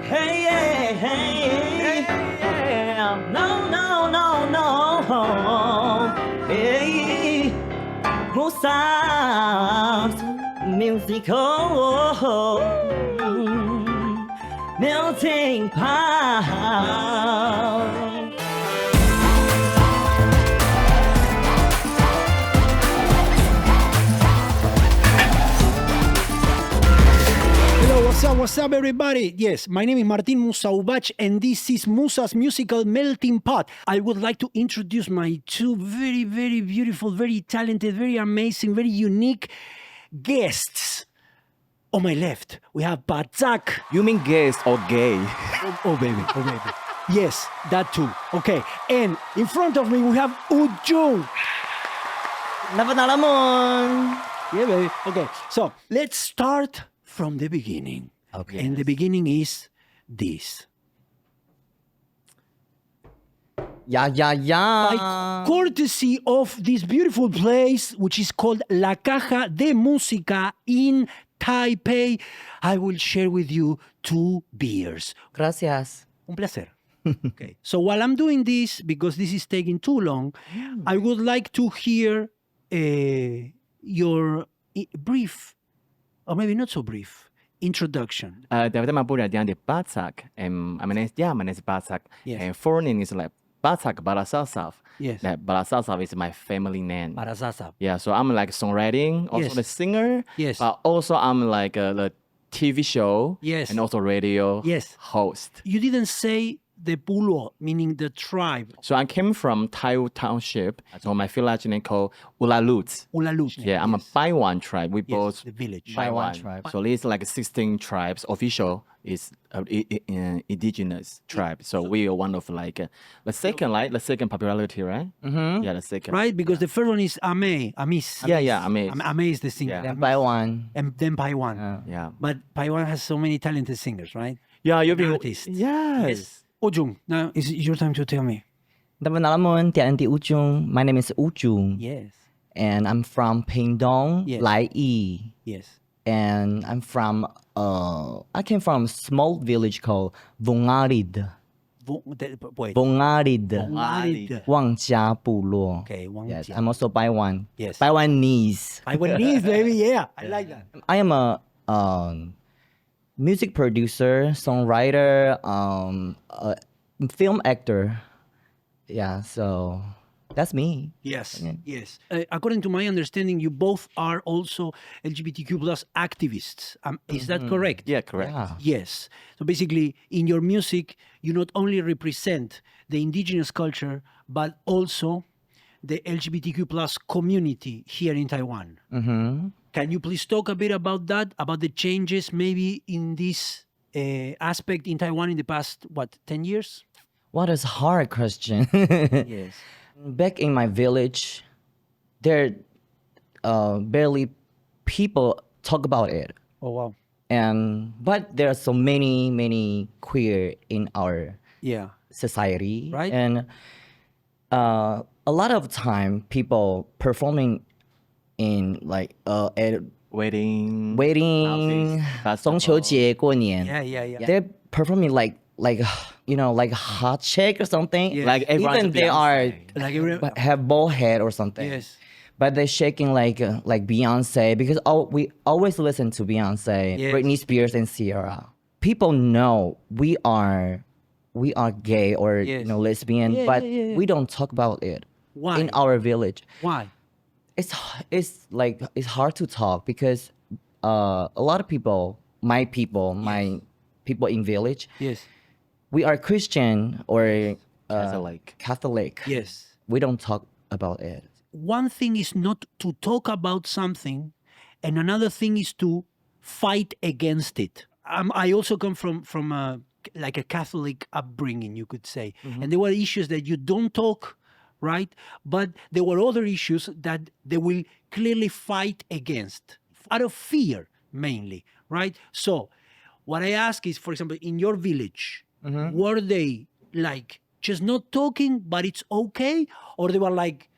Hey, hey, hey, no, no, no, no. Hey, Musa's musical melting pot. What's up, everybody? Yes, my name is Martin Musa, and this is Musa's musical melting pot. I would like to introduce my two very, very beautiful, very talented, very amazing, very unique guests. On my left, we have Pacak. You mean guest or gay? Oh, baby. Yes, that too. Okay, and in front of me, we have Utjung. Naman. Yeah, baby. Okay, so let's start from the beginning. Okay. And the beginning is this. Yeah. By courtesy of this beautiful place, which is called La Caja de Música in Taipei, I will share with you 2 beers. Gracias. Un placer. Okay. So while I'm doing this, because this is taking too long, I would like to hear your brief, or maybe not so brief, introduction. Dapat mampu dia di Pacak, my name is Pacak, Yes. and full name is like Pacak Balasasaf. Yes. That Balasasaf is my family name. Marasasa. Yeah, so I'm like songwriting, also Yes. the singer. Yes. But also I'm like the TV show. Yes. And also radio. Yes. Host. You didn't say the pulo, meaning the tribe. So I came from Taiwan Township. So my village name called Ulalut. Ulalut. Yeah, I'm a Paiwan tribe. We both the village. Paiwan tribe. So there's like 16 tribes. Official is indigenous tribe. So we are one of like the second popularity, right? Mm-hmm. Yeah, the second. Right? Because the first one is Amis. Yeah, Ame. Ame is the singer. Yeah. Then Paiwan. And then Paiwan. Yeah. But Paiwan has so many talented singers, right? Yeah, you've been Artists. Yes. Ujung, now is it your time to tell me. Naman TNT Utjung. My name is Utjung. Yes. And I'm from Pingdong, Yes. Lai Yi. Yes. And I'm from I came from a small village called Vongarid. Wait. Vongarid. Vongarid. Wangjia Bulo. Okay, Yes, Wangjia. I'm also Paiwan. Yes. Paiwanese. Taiwanese, baby, yeah. I like that. I am a music producer, songwriter, a film actor. Yeah, so that's me. Yes, Yeah. yes. According to my understanding, you both are also LGBTQ plus activists. Is that correct? Yeah, correct. Yeah. Yes. So basically, in your music, you not only represent the indigenous culture, but also the LGBTQ plus community here in Taiwan. Mm-hmm. Can you please talk a bit about that, about the changes maybe in this aspect in Taiwan in the past, 10 years? What a hard question. Yes. Back in my village, there barely people talk about it. Oh, wow. But there are so many queer in our Yeah. society. Right. And a lot of time people performing in like at Wedding. wedding, Festival. 中秋节过年. Yeah. They're performing like like hot chick or something. Yeah. Like everyone Even to they are Beyonce. Like every, have bald head or something. yes. But they're shaking like Beyonce because we always listen to Beyonce, Yes. Britney Spears, and Sierra. People know we are gay or Yes. lesbian, Yeah, but yeah. we don't talk about it Why? in our village. Why? It's hard to talk because a lot of people, my people in village, Yes. we are Christian or Catholic. Yes. We don't talk about it. One thing is not to talk about something, and another thing is to fight against it. I also come from a Catholic upbringing, you could say, and there were issues that you don't talk, right? But there were other issues that they will clearly fight against out of fear, mainly, right? So, what I ask is, for example, in your village, were they like just not talking, but it's okay, or they were like,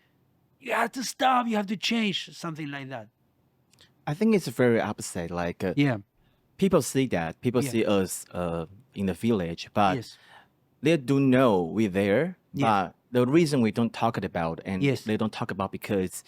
you have to stop, you have to change, something like that? I think it's very opposite. Like Yeah. people see that. People Yeah. see us in the village, but Yes. they do know we're there. Yes. But the reason we don't talk it about, and Yes. they don't talk about because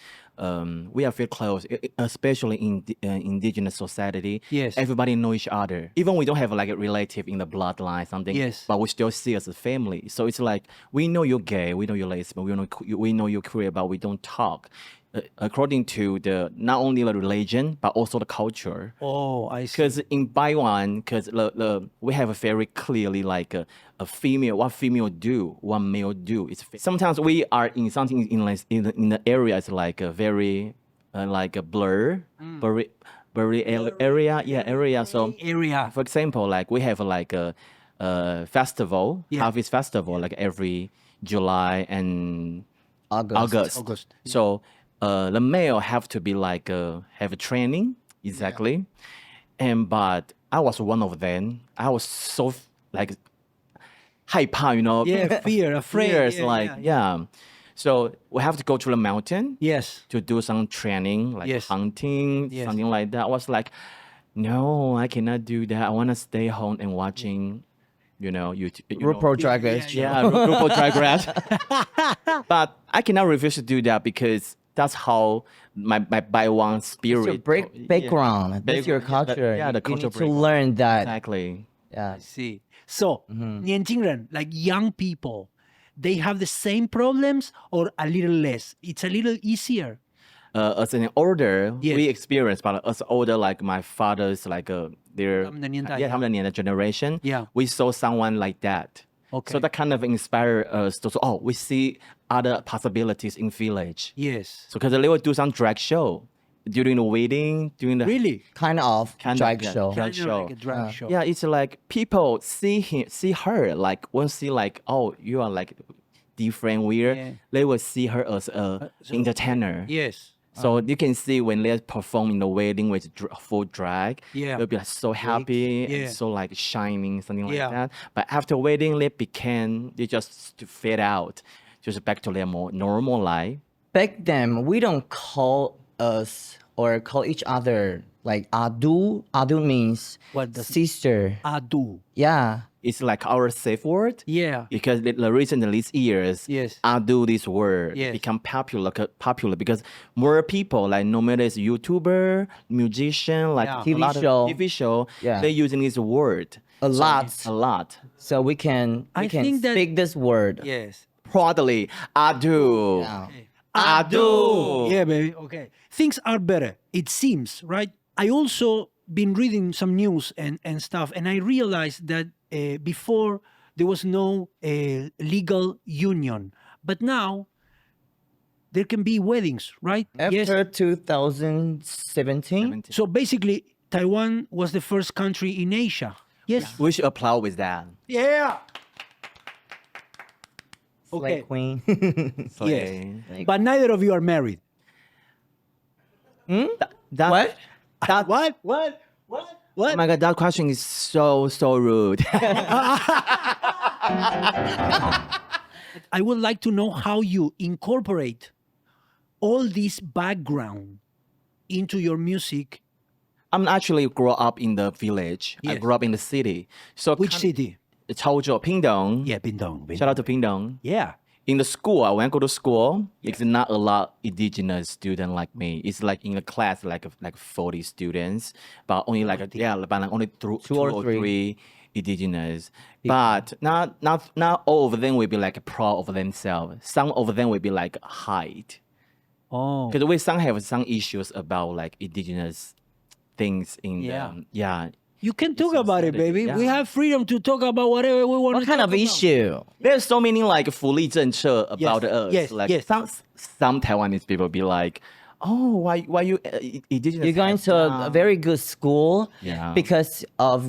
we are very close, especially in indigenous society. Yes. Everybody know each other. Even we don't have like a relative in the bloodline, something. Yes. But we still see as a family. So it's like we know you're gay, we know you're lesbian, we know you're queer, but we don't talk. According to the not only the religion but also the culture. Oh, I see. Because in Paiwan, because we have a very clearly like a female, what female do, what male do. Sometimes we are in something in the area is like a very like a blur, blurry area, area. So Area. for example, like we have like a festival, Yeah. harvest festival, like every July and August. August. So the male have to be like have a training exactly, but I was one of them. I was so like 害怕, you know. Yeah, fear, afraid. Fears, Yeah, like yeah. So we have to go to the mountain Yes. to do some training, like Yes. hunting, Yes. something like that. I was like, no, I cannot do that. I want to stay home and watching, YouTube. RuPaul Drag Race. Yeah, RuPaul Drag Race. But I cannot refuse to do that because that's how my Paiwan spirit. It's your background. That's your culture. Yeah, the You cultural need to background. learn that. Exactly. Yeah. I see. So, 年轻人, like young people, they have the same problems or a little less? It's a little easier. As an older, Yes. we experience, but as older, like my father's, like their 他们的年代， yeah, 他们的年代 generation, Yeah. we saw someone like that. Okay. So that kind of inspired us to say, we see other possibilities in village. Yes. So because they would do some drag show during the wedding, during the Really? Kind of drag yeah, show. drag Kind of show. like a drag show. Yeah, it's like people see her, like won't see like, oh, you are like different, weird. Yeah. They will see her as a entertainer. Yes. So you can see when they perform in the wedding with full drag, Yeah. they'll be like so happy Yeah. and so like shining, something like Yeah. that. But after wedding, they just fade out, just back to their more normal life. Back then, we don't call us or call each other like Adu. Adu means What does- sister. Adu. Yeah. It's like our safe word. Yeah. Because the reason in these years, Yes. I do this word Yes. become popular because more people, like no matter it's YouTuber, musician, like Yeah. a TV lot of show. TV show, Yeah. they're using this word A lot. a lot. So we can I think that- speak this word. Yes. Proudly, I do. Yeah. I do. Yeah, baby. Okay. Things are better, it seems, right? I also been reading some news and stuff, and I realized that before there was no legal union, but now there can be weddings, right? After 2017, So basically, Taiwan was the first country in Asia. Yes. We should applaud with that. Yeah. Slay Okay. Queen. Slay. But neither of you are married. That, What? That, What? What? What? Oh What? my God, that question is so rude. I would like to know how you incorporate all this background into your music. I'm actually grew up in the village. I Yes. grew up in the city. So Which city? Chaozhou, Pingdong. Yeah, Bindong. Shout out to Pingdong. Yeah. In the school, when I go to school, it's not a lot indigenous student like me. It's like in a class like 40 students, but only like but like only two or three indigenous. But not all of them will be like proud of themselves. Some of them will be like hide. Oh. Because we some have some issues about like indigenous things in Yeah. the You can talk about it, baby. Yeah. We have freedom to talk about whatever we want What to kind talk of about. issue? There's so many like 福利政策 about us. Yes, Like yes. some Taiwanese people be like, oh, why you indigenous? You're going have to a down?" very good school Yeah. because of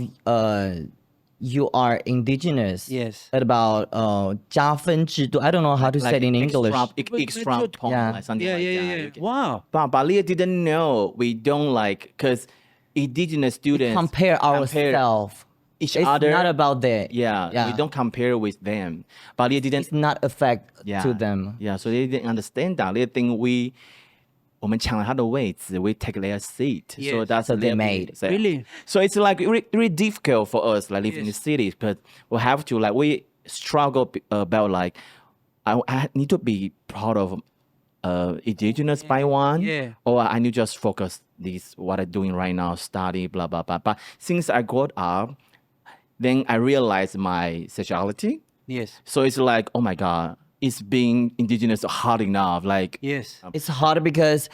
you are indigenous. Yes. About 加分制度. I don't know how to say it in English. Extra point, Yeah. like something Yeah, like yeah, that. yeah, You yeah. can- Wow. But Leah didn't know we don't like because indigenous students Compare ourselves. each It's other. not about that. Yeah, we don't compare with them. But Leah didn't It's not affect yeah. to them. Yeah, so they didn't understand that. They think we 我们抢了他的位置 we take their seat. So Yes. that's So they their made. belief. Really? So it's like really difficult for us like living in the cities, but we have to like we struggle about like I need to be proud of indigenous Paiwan, Yeah. or I need to just focus this what I'm doing right now, study, blah blah blah. But since I grew up, then I realized my sexuality. Yes. So it's like, oh my god, it's being indigenous hard enough. Like Yes. It's hard because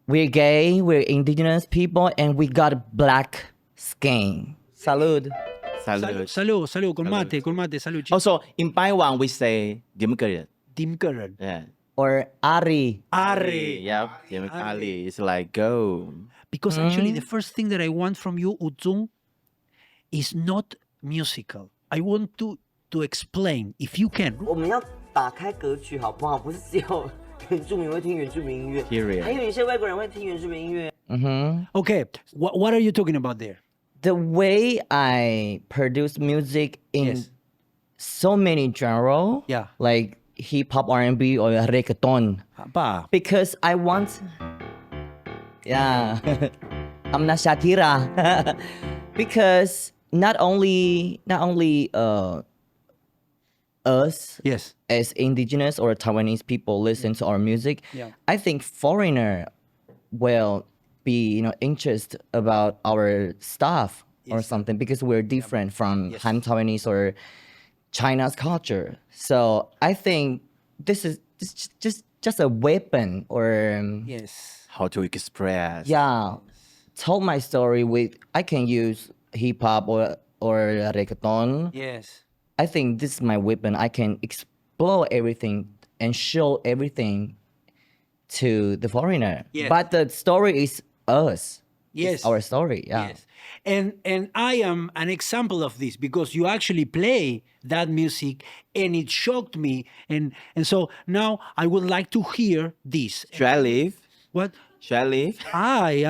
we're gay, we're indigenous people, and we got black skin. Salud. salute. Salud, con mate, salud. Also in Paiwan we say dimkered. Dimkered. Yeah. Or Ari. Arre. Yeah, Ali. It's like go. Because actually, the first thing that I want from you, Utjung, is not musical. I want to explain, if you can. 我们要打开格局好不好？不是只有原住民会听原住民音乐 Period. 还有一些外国人会听原住民音乐。 Okay, what are you talking about there? The way I produce music in Yes. so many genre, Yeah. like hip hop, R&B, or reggaeton, Pa. because I want, yeah, I'm not Shakira, because not only us Yes. as indigenous or Taiwanese people listen to our music, Yeah. I think foreigner will be interested about our stuff or something because we're different from Han Taiwanese or China's culture. So I think this is just a weapon or Yes. How to express. yeah, told my story with I can use hip hop or reggaeton. Yes. I think this is my weapon. I can explore everything and show everything to the foreigner. Yes. But the story is us. Yes. It's our story. Yeah. Yes. And I am an example of this because you actually play that music and it shocked me. And so now I would like to hear this. Should I leave? What? Should I leave? Ay,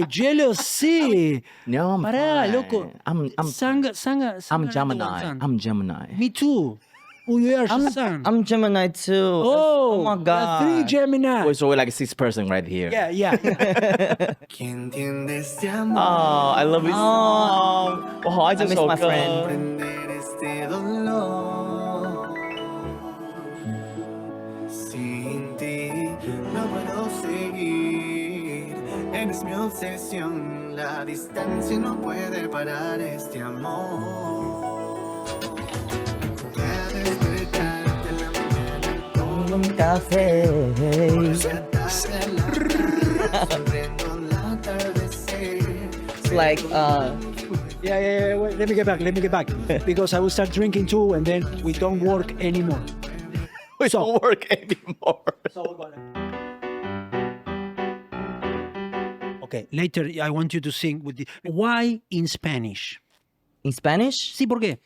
jealousy. No, I'm Pará, fine. loco. I'm Sanga Gemini. I'm Gemini. Me too. Oh, you are Sang. I'm Gemini too. Oh, my God. Three Gemini. Oh, so we're like 6 person right here. Yeah, yeah. ¿Quién entiende este amor? Oh, I love it. Oh, I just miss so my good. friend. Comprender este dolor. Sin ti no puedo seguir. Eres mi obsesión. La distancia no puede parar este amor. Voy a despertarte en la mañana con Un café. sonriendo al atardecer. It's like Yeah. Wait, let me get back. Because I will start drinking too, and then we don't work anymore. We don't work anymore. Okay, later I want you to sing with the. Why in Spanish? in Spanish. Sí, ¿por qué?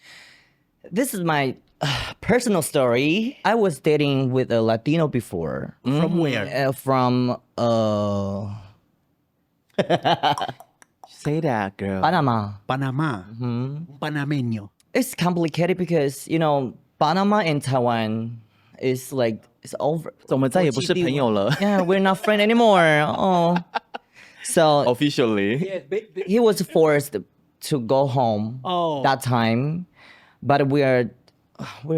This is my personal story. I was dating with a Latino before. From where? From Say that, girl. Panama. Panamá. Un panameño. It's complicated because Panama and Taiwan is like it's over. 我们再也不是朋友了。 Yeah, we're not friends anymore. Oh, so Officially. he was forced to go home Oh. that time, but we're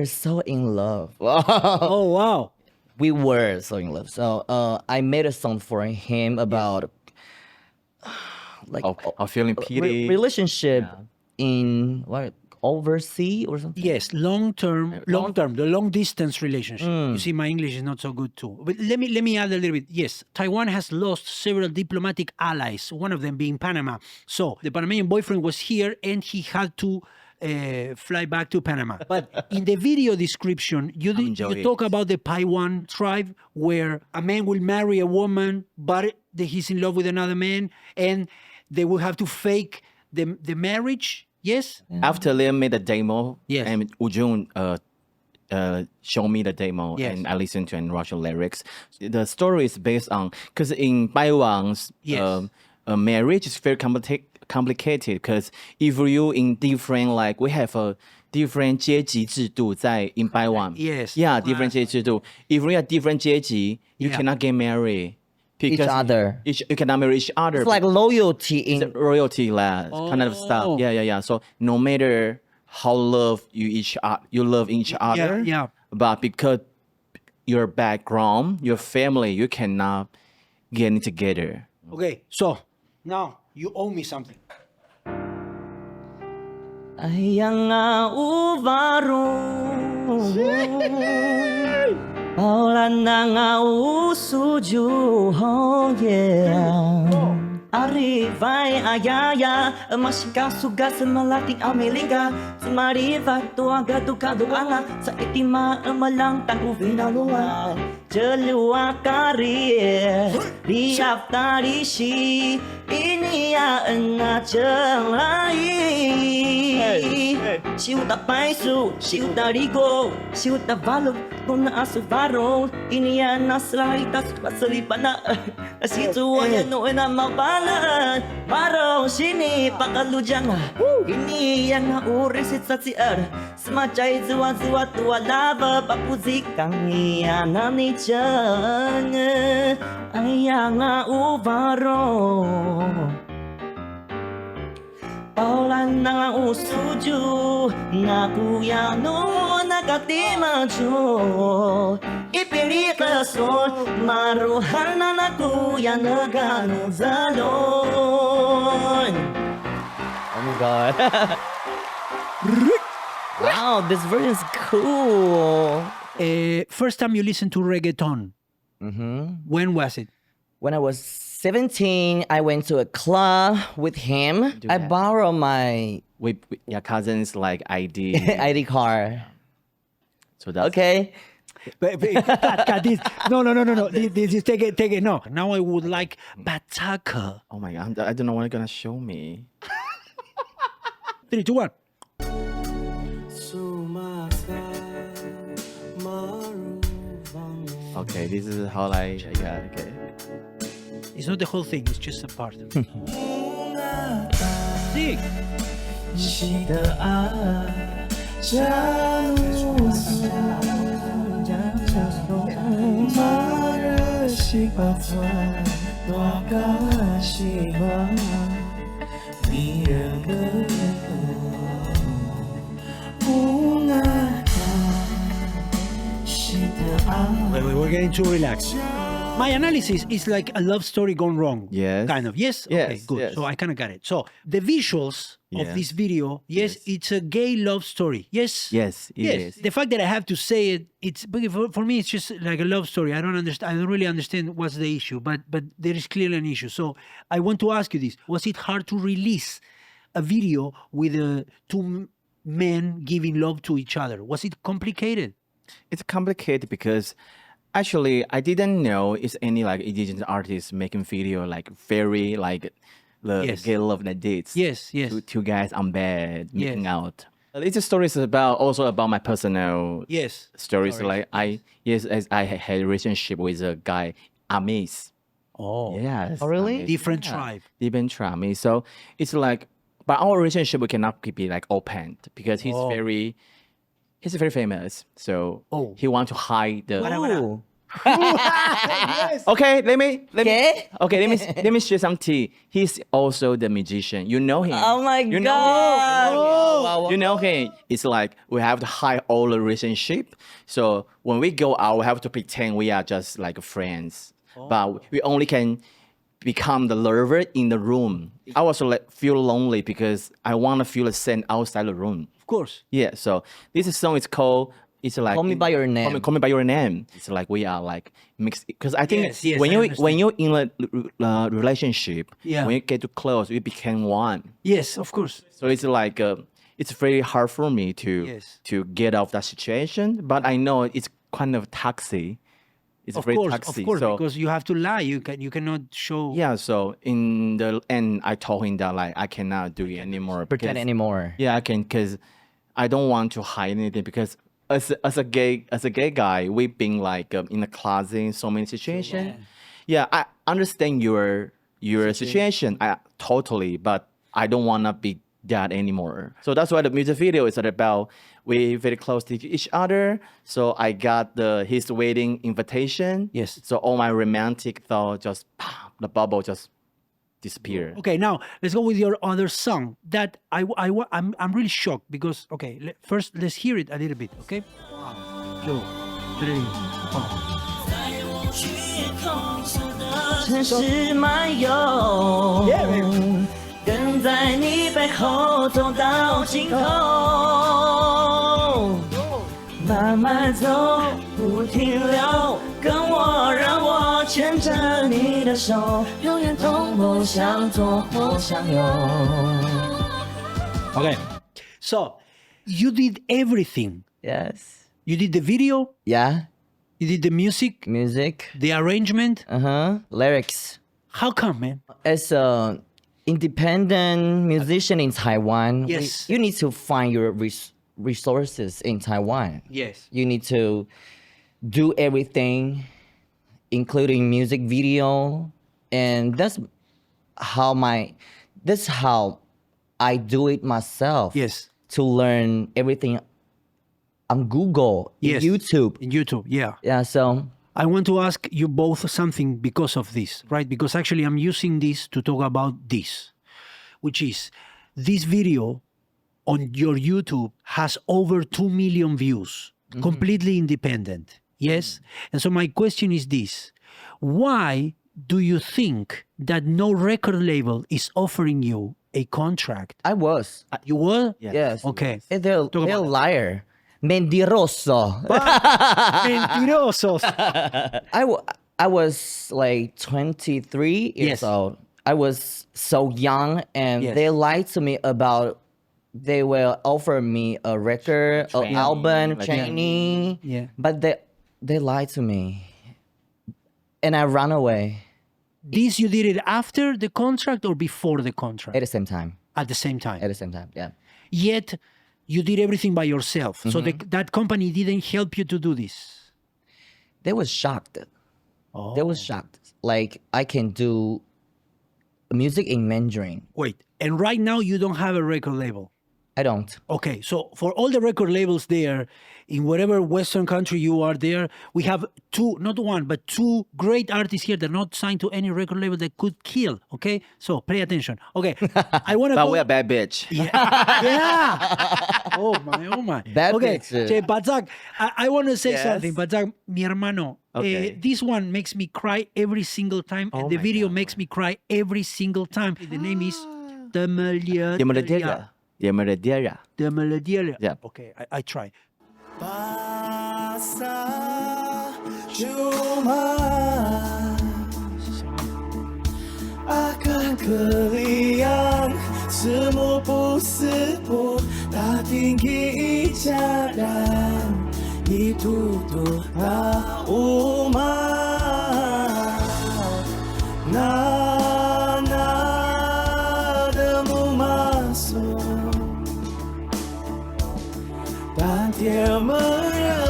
so in love. Oh, wow. We were so in love. So I made a song for him about like Of feeling pity. relationship in what overseas or something. Yes, long term, the long distance relationship. You see, my English is not so good too. But let me add a little bit. Yes, Taiwan has lost several diplomatic allies. One of them being Panama. So the Panamanian boyfriend was here, and he had to fly back to Panama. But in the video description, you enjoying talk about the Paiwan tribe, where a man will marry a woman, but he's in love with another man, and they will have to fake the marriage. Yes. After they made the demo, Yes. and Utjung showed me the demo, Yes. and I listened to Russian lyrics. The story is based on because in Paiwan's Yes. marriage is very complicated because if you in different like we have a different 阶级制度在 in Paiwan. Yes. Yeah, different 阶级制度. If we are different 阶级, you Yeah. cannot get married. Each Because other. you cannot marry each other. It's like loyalty It's in royalty kind of stuff. Oh. Yeah. So no matter how love you love each other. yeah. But because your background, your family, you cannot get it together. Okay, so now you owe me something. Ayanga uvaru Paulana nga usuju oh yeah Arivai ayaya Masika suga semalating amelinga Semariva tuaga tukaduanga Sa itima malang tangu vinalua Jelua kari Liap tarishi Ini ya ena celai Siu ta paisu, siu ta rigo Siu ta valog, kung naasuvaro Ini ya naslaritas pasalipana Situ ya noe na mabalan Maro sini pakalujang Ini yang naurisit sa siar Semacay zua-zua tua lava Papuzikang iya nani chang Ayang uvaro Paulan na usuju Nakuya no nakatimaju Ipilikason Maruhan na nakuya naganuzalon Oh my god Wow, this version is cool. First time you listened to reggaeton, when was it? When I was 17, I went to a club with him. I that. borrowed my With your cousins like ID. ID card. So that's Okay. Cut this. No. This is take it. No. Now I would like Pacak. Oh my god, I don't know what you're gonna show me. 3, 2, 1. Okay, this is how like yeah, okay. It's not the whole thing. It's just a part. Sing. Wait, we're getting too relaxed. My analysis is like a love story gone wrong. Yes. Kind of. Yes? Yes, Okay, good. yes. So I kind of got it. So the visuals of Yeah. this video, yes, it's a gay love story. Yes? Yes, it is. The fact that I have to say it, it's but for me, it's just like a love story. I don't understand. I don't really understand what's the issue, but there is clearly an issue. So I want to ask you this: was it hard to release a video with two men giving love to each other? Was it complicated? It's complicated because actually I didn't know it's any like indigenous artists making video like very like the Yes. gay love that dates. Yes. Two guys on bed making Yes. out. It's a story also about my personal Yes. stories. Like as I had a relationship with a guy, Amis. Oh. Yes. Oh, really? Amis. Different tribe. Different tribe. So it's like, but our relationship we cannot keep it like open because he's very famous. So he want to hide the. Ooh. Okay, let me Okay. okay, let me share some tea. He's also the magician. You know him. Oh my you god. Know him. You know him. It's like we have to hide all the relationship. So when we go out, we have to pretend we are just like friends. But we only can become the lover in the room. I also like feel lonely because I want to feel the same outside the room. Of course. Yeah, so this song is called. It's like Call Me By Your Name. Call me by your name. It's like we are like mixed because I think Yes, when I you understand. when you're in a relationship, Yeah. when you get too close, we become one. Yes, of course. So it's like it's very hard for me to Yes. to get out of that situation. But I know it's kind of toxic. It's Of very course, toxic. of course, so, because you have to lie. You cannot show. yeah. So in the end, I told him that like I cannot do it anymore. Pretend because- anymore. Yeah, I can because I don't want to hide anything because as a gay guy, we've been like in a closet in so many situations. Yeah, I understand your situation. I totally, but I don't want to be that anymore. So that's why the music video is about we very close to each other. So I got his wedding invitation. Yes. So all my romantic thought just the bubble just disappeared. Okay, now let's go with your other song. That I'm really shocked because first let's hear it a little bit. Okay. 1, 2, 3, 4. 城市漫游，跟在你背后走到尽头，慢慢走，不停留，跟我，让我牵着你的手，永远同梦向左或向右。Okay, so you did everything. Yes. You did the video. Yeah. You did the music, Music. the arrangement. Lyrics. How come, man? As a independent musician in Taiwan, Yes. you need to find your resources in Taiwan. Yes. You need to do everything, including music video, and that's how I do it myself. Yes. To learn everything on Google, Yes. YouTube. In YouTube, yeah. Yeah, so I want to ask you both something because of this, right? Because actually I'm using this to talk about this, which is this video on your YouTube has over 2 million views, completely independent. Yes? And so my question is this. Why do you think that no record label is offering you a contract? I was. You were? Yes. Okay. They're Talk about a that. liar. Mentiroso. Mentirosos. I was like 23 years Yes. old. I was so young, and Yes. they lied to me about they will offer me a record, an Training, album, like- training. Yeah. But they lied to me, and I ran away This you did it after the contract or before the contract? at the same time. At the same time. At the same time, yeah. Yet you did everything by yourself. So that company didn't help you to do this. They was shocked. Oh. They was shocked. Like I can do music in Mandarin. Wait, and right now you don't have a record label. I don't. Okay, so for all the record labels there, in whatever Western country you are there, we have two, not one, but two great artists here that are not signed to any record label that could kill. Okay, so pay attention. Okay, I want to But go. we're a bad bitch. Yeah. Oh my. Bad okay. bitch. Che, Pacak, I want to say Yes. something. Pacak, mi hermano. Okay. This one makes me cry every single time, and the my video God. makes me cry every single time. The name is The Melodiera. The Melodiera. Yeah. Okay, I try. Pasa cuma akan keliang semua pun tak tinggi jalan itu Tuhan umat nadamu masuk dan dia menyadari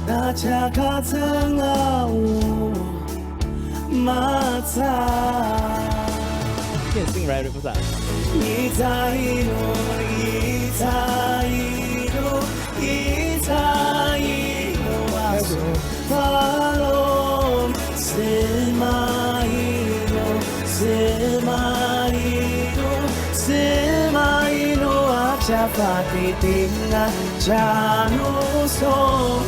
nak cakap tengah mata. Can't sing right, what's that? Itainu, aso palom semaino acapati tinggal janusong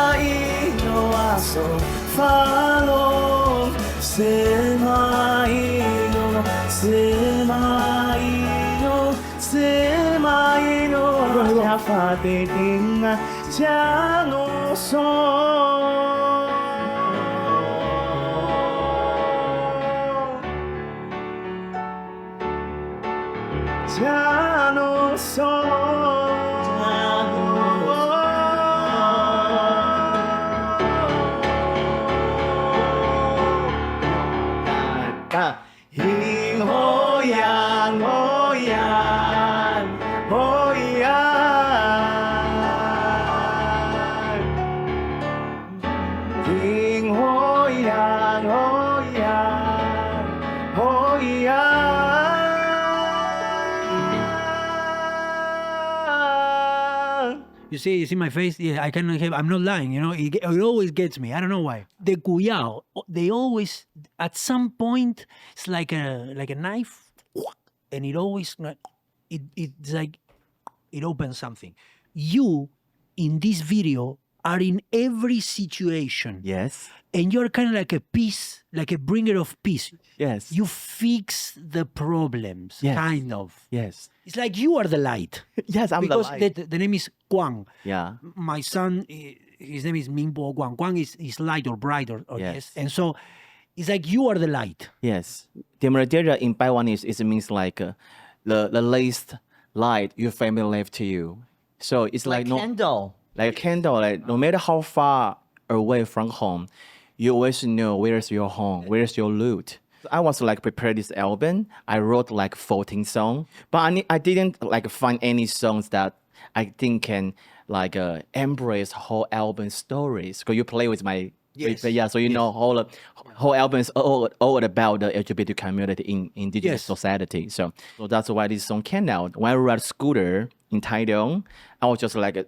Itainu aso palom semaino acapati tinggal You see my face? Yeah, I cannot have, I'm not lying, you know, it always gets me. I don't know why. The cuyao, they always, at some point, it's like a knife, and it always, it's like, it opens something. You, in this video, are in every situation. Yes. And you're kind of like a peace, like a bringer of peace. Yes. You fix the problems, Yes. kind of. Yes. It's like you are the light. Yes, I'm Because the light. the name is Guang. Yeah. My son, his name is Mingbo Guang. Guang is light or bright or Yes. yes. And so it's like you are the light. Yes. Demerderia in Paiwanese, it means like the least light your family left to you. So it's like no, candle. like a candle. Like no matter how far away from home, you always know where's your home, where's your root. I was like prepare this album. I wrote like 14 songs, but I didn't like find any songs that I think can like embrace whole album stories. Because you play with my yeah, so you know whole album is all about the LGBT community in indigenous society. So that's why this song came out. When I rode scooter in Taiwan, I was just like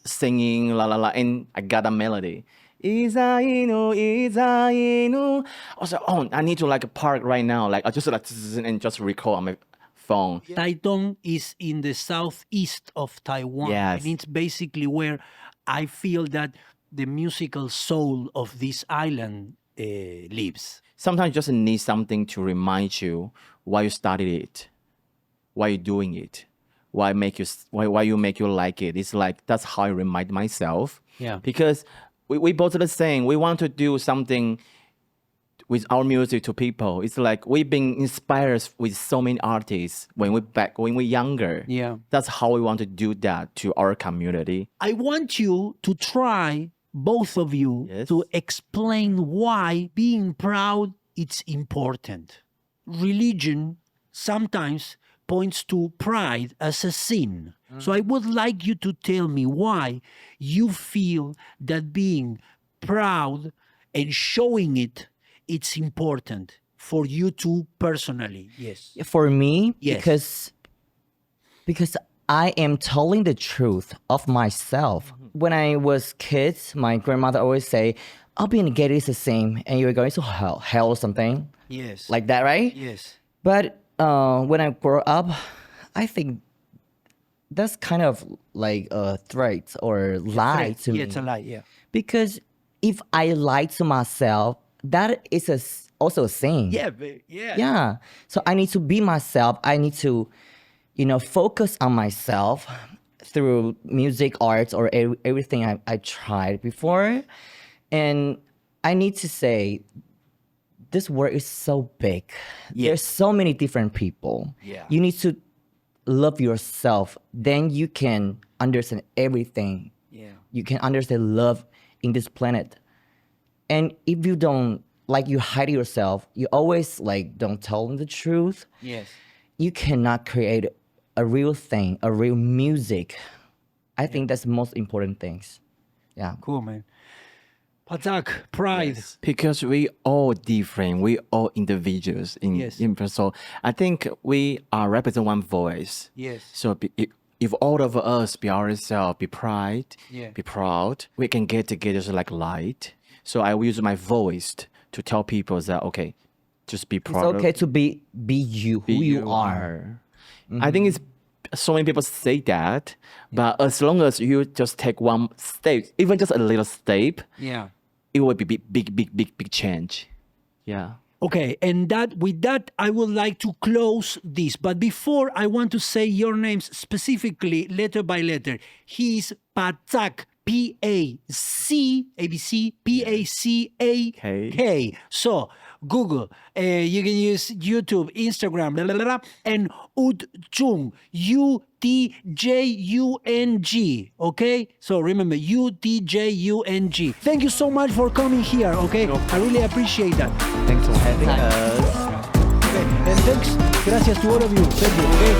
singing la la la, and I got a melody. Izainu, Izainu. I was like, oh, I need to like park right now. Like I just like and just record on my phone. Taitung is in the southeast of Taiwan. Yes. And it's basically where I feel that the musical soul of this island lives. Sometimes you just need something to remind you why you started it, why you're doing it, why you make you like it. It's like that's how I remind myself. Yeah. Because we both are the same. We want to do something with our music to people. It's like we've been inspired with so many artists when we're younger. Yeah. That's how we want to do that to our community. I want you to try, both of you, Yes. to explain why being proud it's important. Religion sometimes points to pride as a sin. So I would like you to tell me why you feel that being proud and showing it's important for you too personally. Yes. For me, Yes. because I am telling the truth of myself. When I was kids, my grandmother always say, "Oh, being gay is the same, and you're going to hell or something Yes. like that, right?" Yes. But when I grow up, I think that's kind of like a threat or lie to me. It's a lie, yeah. Because if I lie to myself, that is also a sin. Yeah, but yeah. Yeah. So I need to be myself. I need to, focus on myself through music, arts, or everything I tried before. And I need to say, this world is so big. There's so many different people. Yeah. You need to love yourself. Then you can understand everything. Yeah. You can understand love in this planet. And if you don't, like, you hide yourself, you always like don't tell them the truth, Yes. you cannot create a real thing, a real music. I think that's the most important things. Yeah. Cool, man. Pacak, pride. Because we all different, we all individuals Yes. so I think we are represent one voice. Yes. So if all of us be ourselves, be pride, Yeah. be proud, we can get together like light. So I will use my voice to tell people that okay, just be It's proud. okay to be you, who you are. I think it's so many people say that, but as long as you just take one step, even just a little step, Yeah. it will be big change. Yeah. Okay, and with that, I would like to close this. But before, I want to say your names specifically, letter by letter. He's Pacak, P-A-C, ABC, P-A-C-A-K. So, Google, you can use YouTube, Instagram, blah, blah, blah, and Utjung, U-T-J-U-N-G, okay? So remember, U-T-J-U-N-G. Thank you so much for coming here, okay? I really appreciate that. Thanks for having us. Okay, and thanks, gracias to all of you. Thank you, okay?